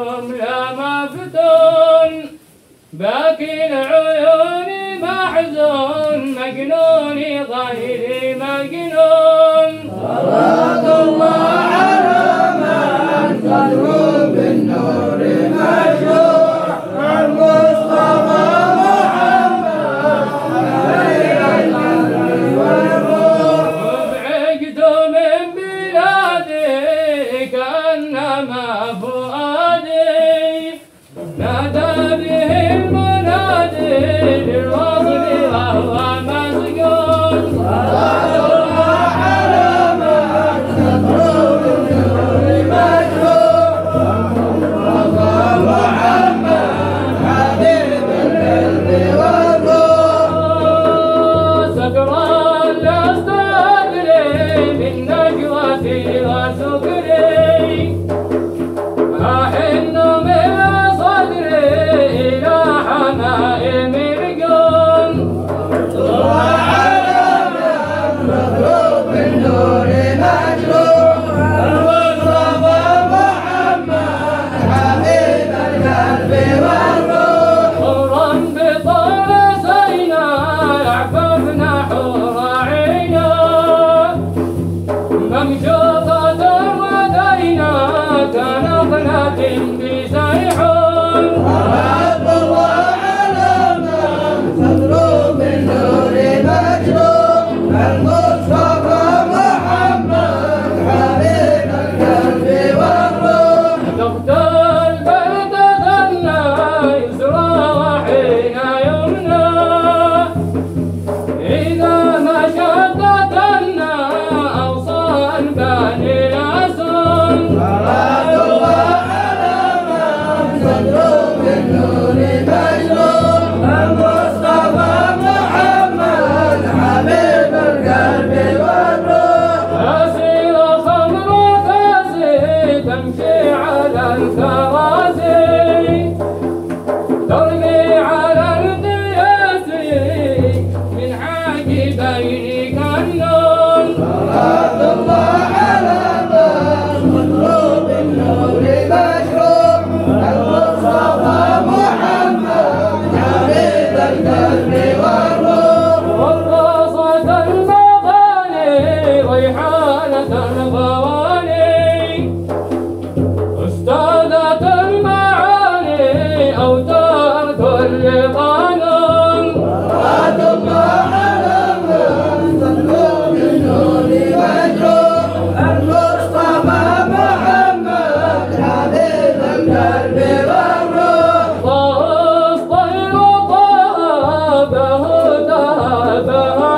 اليوم لا مفتون باكي العيون محزون مجنوني غيري مجنون صلاة الله على من صدره بالنور مشروع المصطفى محمد خير الخلق والروح وبعقده من بلادي كأنما فؤادي نادى به المنادي للوصل وهو مسجون صلاة الله على من صدره بالنور مشروع المصطفى محمد حبيب القلب والروح سكران لست أدري من نجوتي وسكري أحن من صدري إلى حمائم القوم الله على من صدره بالنور مشروع المصطفى محمد حبيب القلب والروح حرا بطول سيناء يعففنا حور عينا ممشوطة ودينا كنقلة بسيحون صلاة الله على من صدره بالنور مشروع المصطفى محمد حبيب القلب والروح تقتل بلد ذلنا يسرى وحين يمنى إذا ما شددنا أوصال بني الأسن صلاة الله على من صدره بالنور مشروع المصطفى محمد حبيب القلب والروح أسير خمر كاسي تمشي على الكراسي ترمي على القياسي من حاجبين كالنون صلاة الله على من صدره بالنور مشروع المصطفى محمد حبيب القلب والروح ورقصت المغاني ريحانة الغواني أستاذة المعاني أوتار كل قانون صلاة الله على من صدره بالنور مشروع المصطفى محمد حبيب القلب والروح طاف طير طابه ذهبها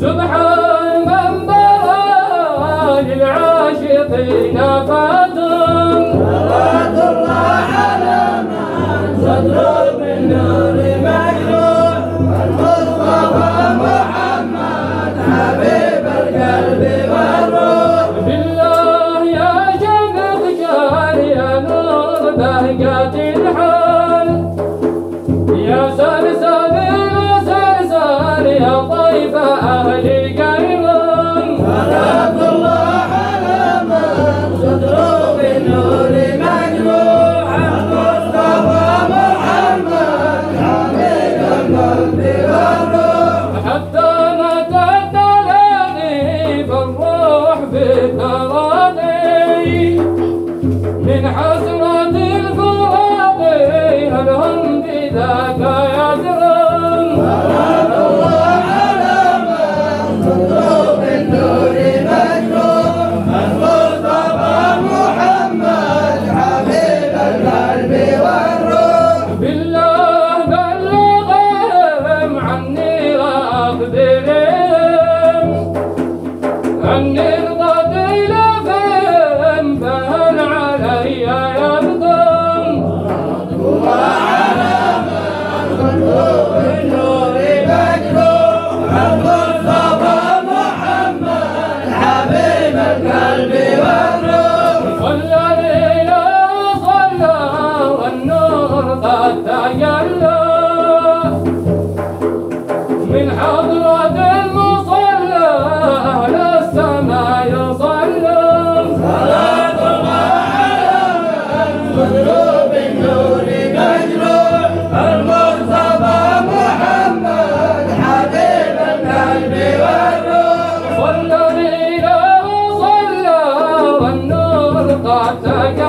سبحان من برا للعاشقين فاتن صلاة الله على من صدره بالنور مشروع المصطفى محمد حبيب القلب والروح بالله يا جمال يا نور بهجة الحال يا سلسال يا سلسال يا طيب أهل قيران صلاة الله على من صدره بالنور مشروع المصطفى محمد حبيب القلب والروح حتى متى التلاقي فالروح بالتراضي من حسرة الفراق هل هم بذاك يدرون صلاة الله على من صدره بالنور مشروع المصطفى محمد حبيب القلب والروح بالله بلغهم عني وأخبرهم أني القتيل فهم فهل علي يبقون الله على من حتى